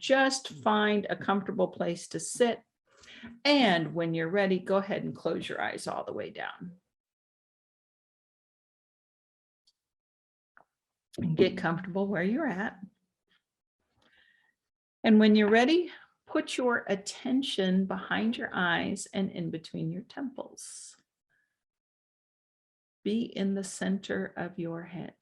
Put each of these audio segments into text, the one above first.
just find a comfortable place to sit. And when you're ready, go ahead and close your eyes all the way down. And get comfortable where you're at. And when you're ready, put your attention behind your eyes and in between your temples. Be in the center of your head.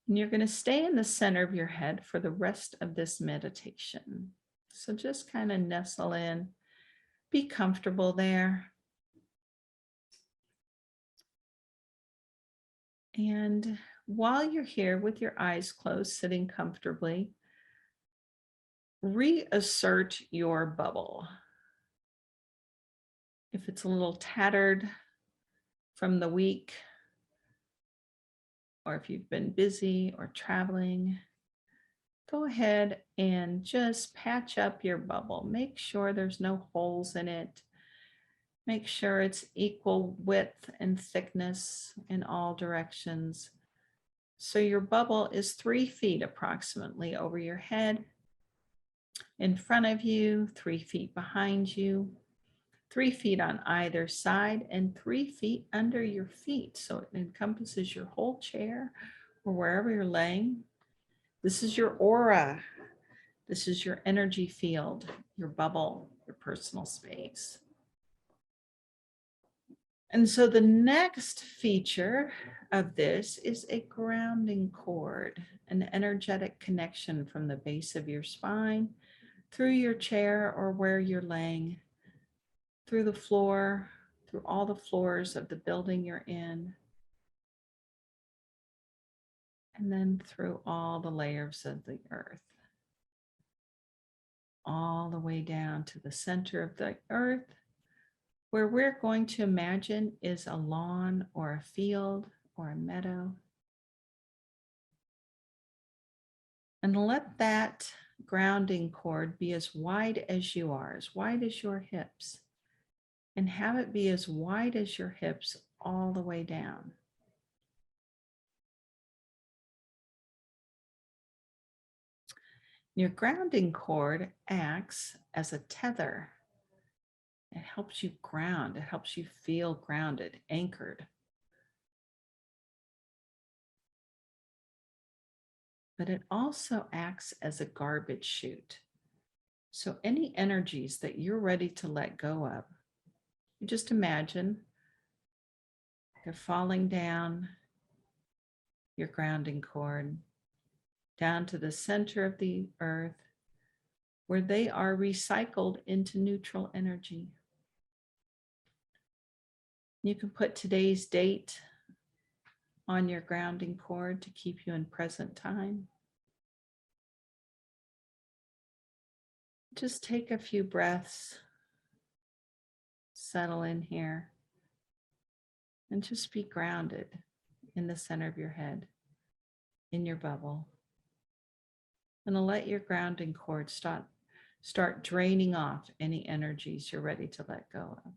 And you're going to stay in the center of your head for the rest of this meditation. So just kind of nestle in, be comfortable there. And while you're here with your eyes closed, sitting comfortably, reassert your bubble. If it's a little tattered from the week, or if you've been busy or traveling, go ahead and just patch up your bubble. Make sure there's no holes in it. Make sure it's equal width and thickness in all directions. So your bubble is 3 feet approximately over your head, in front of you, 3 feet behind you, 3 feet on either side, and 3 feet under your feet. So it encompasses your whole chair or wherever you're laying. This is your aura. This is your energy field, your bubble, your personal space. And so the next feature of this is a grounding cord, an energetic connection from the base of your spine through your chair or where you're laying, through the floor, through all the floors of the building you're in, and then through all the layers of the earth, all the way down to the center of the earth, where we're going to imagine is a lawn or a field or a meadow. And let that grounding cord be as wide as you are, as wide as your hips, and have it be as wide as your hips all the way down. Your grounding cord acts as a tether. It helps you ground. It helps you feel grounded, anchored. But it also acts as a garbage chute. So any energies that you're ready to let go of, you just imagine they're falling down your grounding cord, down to the center of the earth, where they are recycled into neutral energy. You can put today's date on your grounding cord to keep you in present time. Just take a few breaths, settle in here, and just be grounded in the center of your head, in your bubble. And let your grounding cord start draining off any energies you're ready to let go of.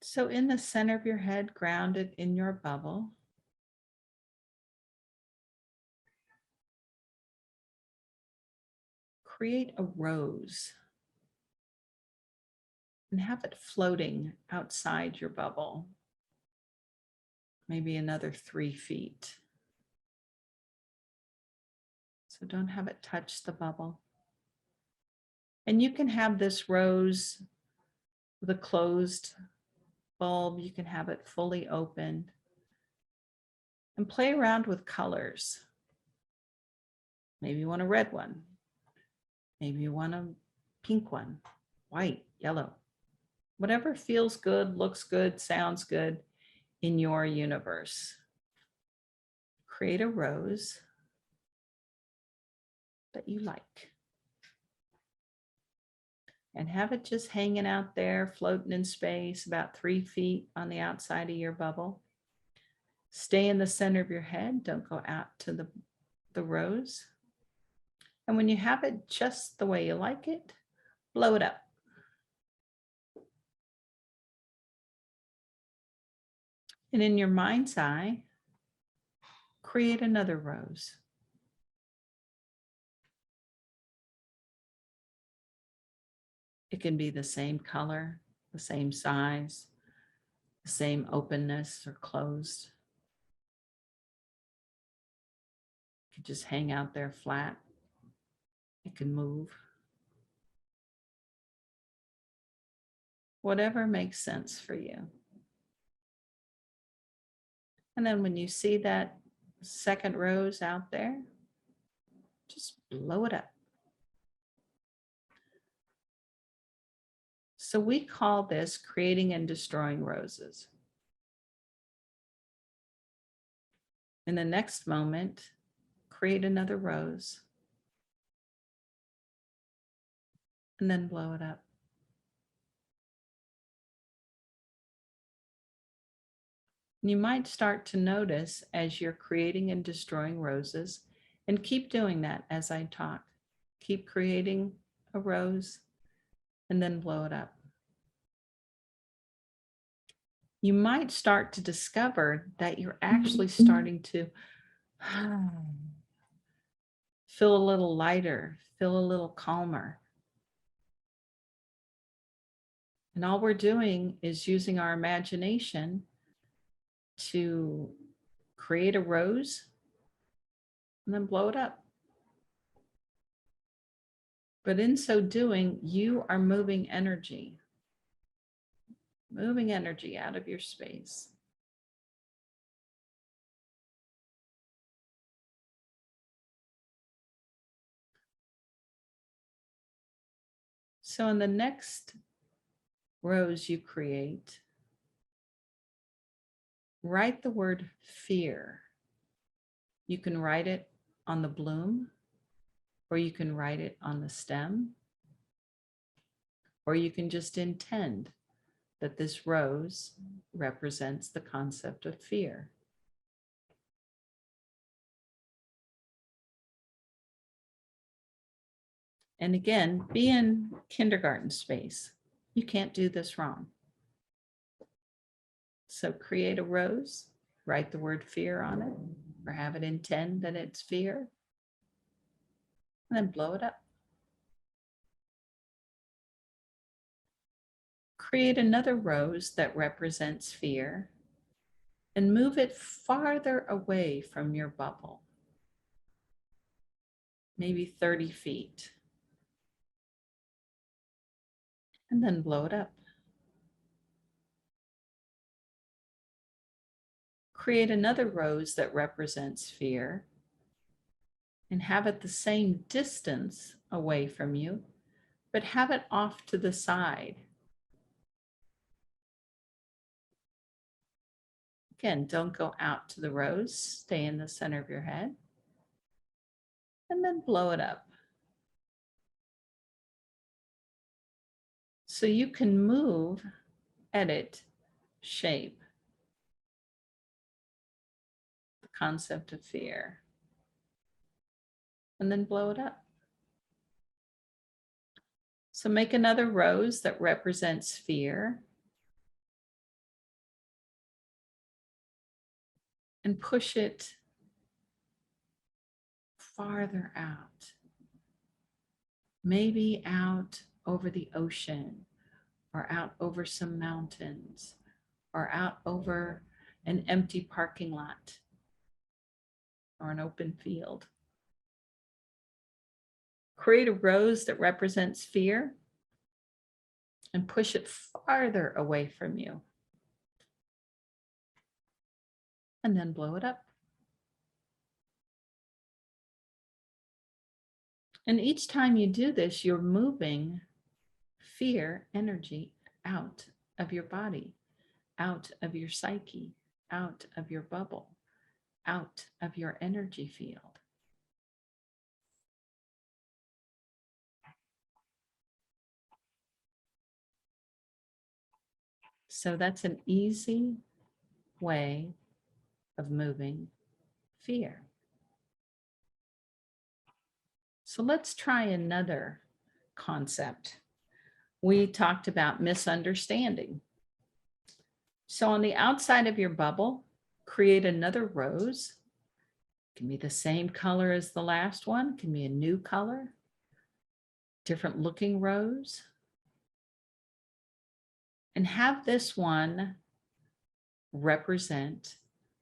So in the center of your head, grounded in your bubble, create a rose and have it floating outside your bubble, maybe another 3 feet. So don't have it touch the bubble. And you can have this rose with a closed bulb. You can have it fully opened and play around with colors. Maybe you want a red one. Maybe you want a pink one, white, yellow, whatever feels good, looks good, sounds good in your universe. Create a rose that you like and have it just hanging out there, floating in space, about 3 feet on the outside of your bubble. Stay in the center of your head. Don't go out to the rose. And when you have it just the way you like it, blow it up. And in your mind's eye, create another rose. It can be the same color, the same size, the same openness or closed. It can just hang out there flat. It can move. Whatever makes sense for you. And then when you see that second rose out there, just blow it up. So we call this creating and destroying roses. In the next moment, create another rose and then blow it up. You might start to notice as you're creating and destroying roses, and keep doing that as I talk. Keep creating a rose and then blow it up. You might start to discover that you're actually starting to feel a little lighter, feel a little calmer. And all we're doing is using our imagination to create a rose and then blow it up. But in so doing, you are moving energy out of your space. So in the next rose you create, write the word fear. You can write it on the bloom, or you can write it on the stem, or you can just intend that this rose represents the concept of fear. And again, be in kindergarten space. You can't do this wrong. So create a rose, write the word fear on it, or have it intend that it's fear, and then blow it up. Create another rose that represents fear and move it farther away from your bubble, maybe 30 feet, and then blow it up. Create another rose that represents fear and have it the same distance away from you, but have it off to the side. Again, don't go out to the rose, stay in the center of your head, and then blow it up. So you can move, edit, shape the concept of fear, and then blow it up. So make another rose that represents fear and push it farther out, maybe out over the ocean, or out over some mountains, or out over an empty parking lot or an open field. Create a rose that represents fear and push it farther away from you. And then blow it up. And each time you do this, you're moving fear energy out of your body, out of your psyche, out of your bubble, out of your energy field. So that's an easy way of moving fear. So let's try another concept. we talked about misunderstanding. So on the outside of your bubble, create another rose. It can be the same color as the last one, it can be a new color, different looking rose. And have this one represent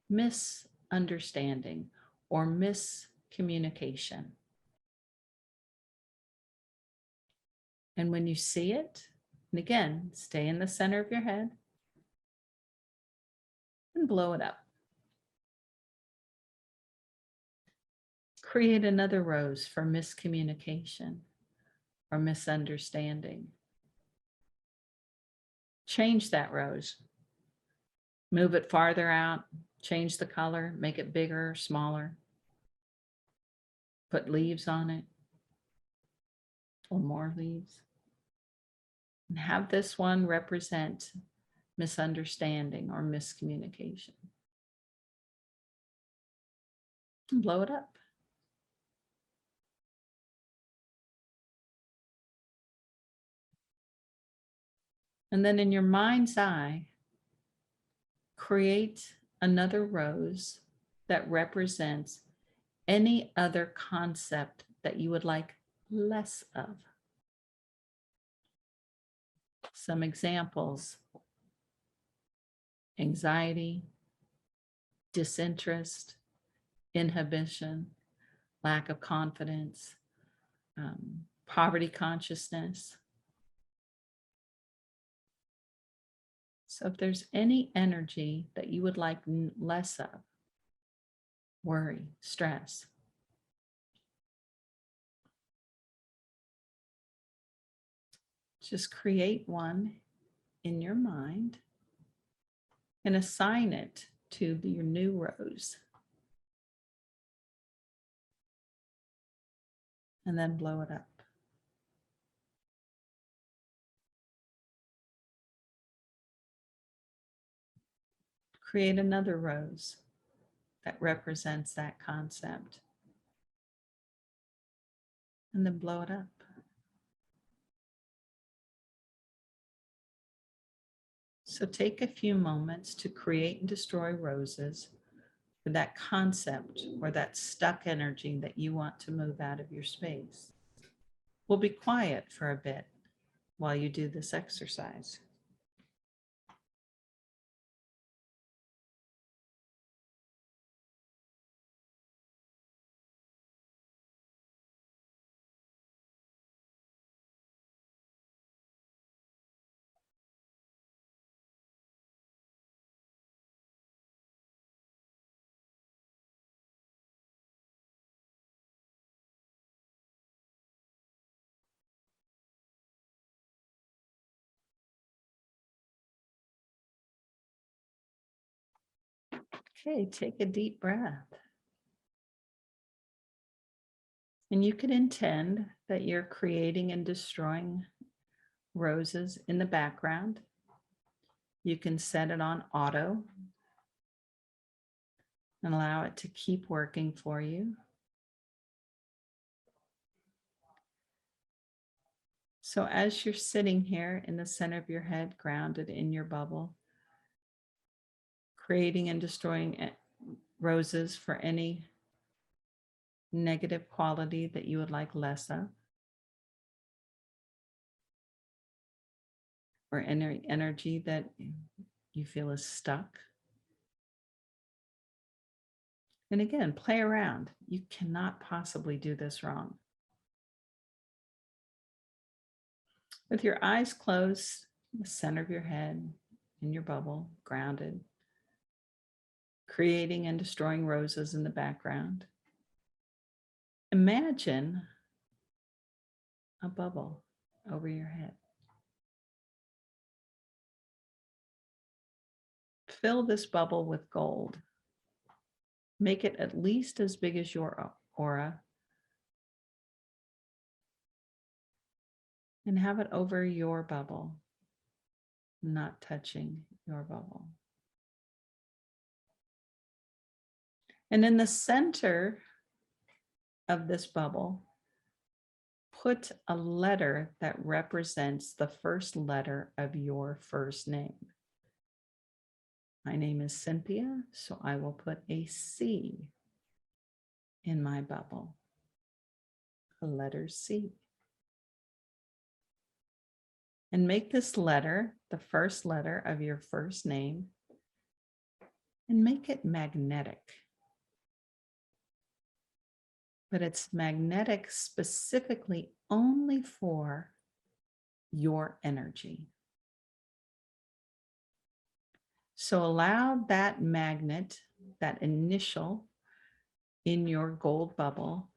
misunderstanding or miscommunication. And when you see it, and again, stay in the center of your head and blow it up. Create another rose for miscommunication or misunderstanding. Change that rose. Move it farther out, change the color, make it bigger or smaller. Put leaves on it or more leaves. And have this one represent misunderstanding or miscommunication. And blow it up. And then in your mind's eye, create another rose that represents any other concept that you would like less of. Some examples: anxiety, disinterest, inhibition, lack of confidence, poverty consciousness. So if there's any energy that you would like less of, worry, stress, just create one in your mind and assign it to your new rose. And then blow it up. Create another rose that represents that concept. And then blow it up. So take a few moments to create and destroy roses for that concept or that stuck energy that you want to move out of your space. We'll be quiet for a bit while you do this exercise. Okay, take a deep breath. And you can intend that you're creating and destroying roses in the background. You can set it on auto and allow it to keep working for you. So as you're sitting here in the center of your head, grounded in your bubble, creating and destroying roses for any negative quality that you would like less of, or any energy that you feel is stuck. And again, play around. You cannot possibly do this wrong. With your eyes closed, in the center of your head, in your bubble, grounded, creating and destroying roses in the background. Imagine a bubble over your head. Fill this bubble with gold. Make it at least as big as your aura. And have it over your bubble, not touching your bubble. And in the center of this bubble, put a letter that represents the first letter of your first name. My name is Cynthia, so I will put a C in my bubble, a letter C. And make this letter the first letter of your first name and make it magnetic. But it's magnetic specifically only for your energy. So allow that magnet, that initial in your gold bubble,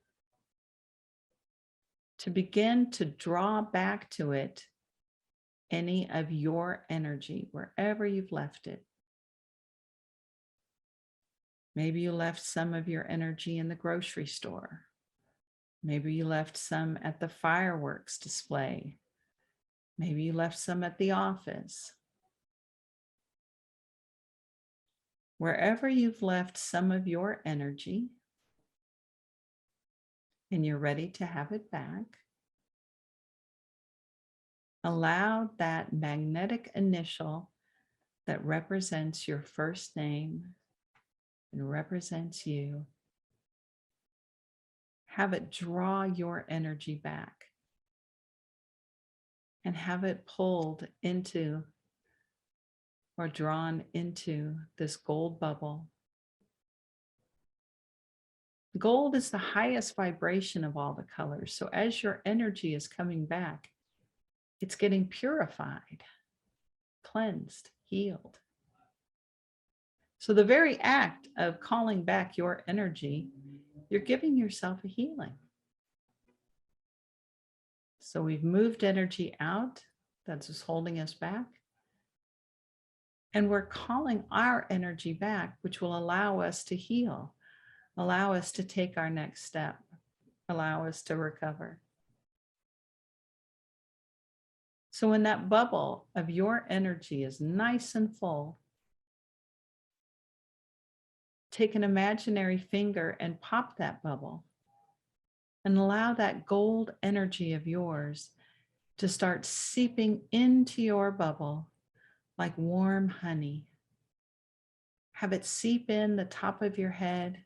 to begin to draw back to it any of your energy, wherever you've left it. Maybe you left some of your energy in the grocery store. Maybe you left some at the fireworks display. Maybe you left some at the office. Wherever you've left some of your energy and you're ready to have it back, allow that magnetic initial that represents your first name and represents you, have it draw your energy back and have it pulled into or drawn into this gold bubble. Gold is the highest vibration of all the colors. So as your energy is coming back, it's getting purified, cleansed, healed. So the very act of calling back your energy, you're giving yourself a healing. So we've moved energy out that's just holding us back. And we're calling our energy back, which will allow us to heal, allow us to take our next step, allow us to recover. So when that bubble of your energy is nice and full, take an imaginary finger and pop that bubble and allow that gold energy of yours to start seeping into your bubble like warm honey. Have it seep in the top of your head.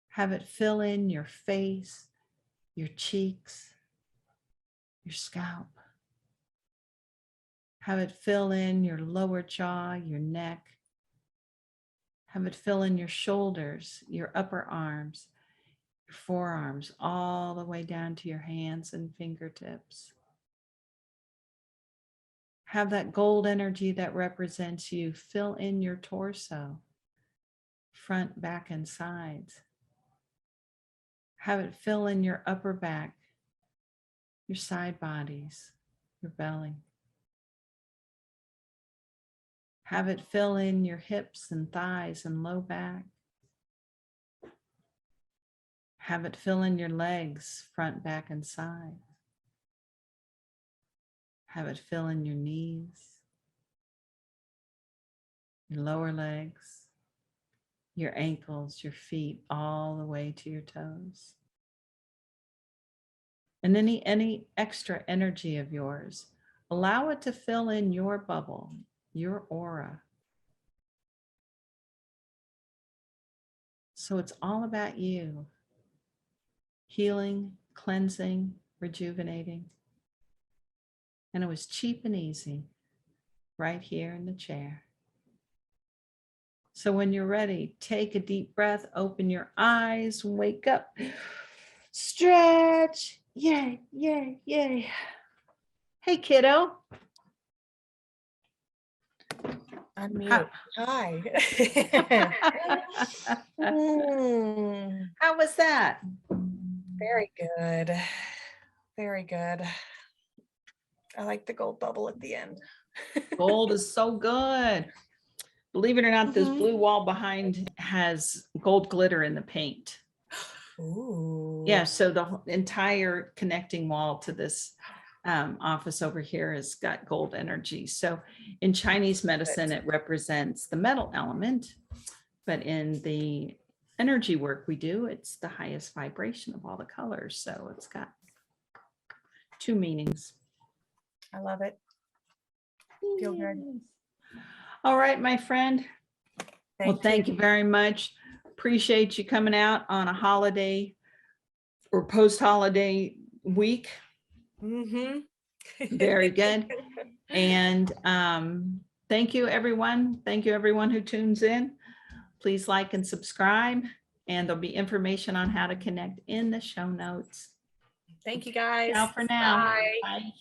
Have it fill in your face, your cheeks, your scalp. Have it fill in your lower jaw, your neck. Have it fill in your shoulders, your upper arms, your forearms, all the way down to your hands and fingertips. Have that gold energy that represents you fill in your torso, front, back, and sides. Have it fill in your upper back, your side bodies, your belly. Have it fill in your hips and thighs and low back. Have it fill in your legs, front, back, and side. Have it fill in your knees, your lower legs, your ankles, your feet, all the way to your toes. And any extra energy of yours, allow it to fill in your bubble, your aura. So it's all about you, healing, cleansing, rejuvenating. And it was cheap and easy right here in the chair. So when you're ready, take a deep breath, open your eyes, wake up, stretch. Yay, yay, yay. Hey, kiddo. Unmute. Hi. How was that? Very good. Very good. I like the gold bubble at the end. Gold is so good. Believe it or not, this blue wall behind has gold glitter in the paint. Ooh. Yeah, so the entire connecting wall to this office over here has got gold energy. So in Chinese medicine, it represents the metal element, but in the energy work we do, it's the highest vibration of all the colors. So it's got 2 meanings. I love it. Feel good. Yes. All right, my friend. Well, thank you very much. Appreciate you coming out on a holiday or post-holiday week. Mm-hmm. Very good. And thank you, everyone. Thank you, everyone who tunes in. Please like and subscribe, and there'll be information on how to connect in the show notes. Thank you, guys. Ciao for now. Bye. Bye.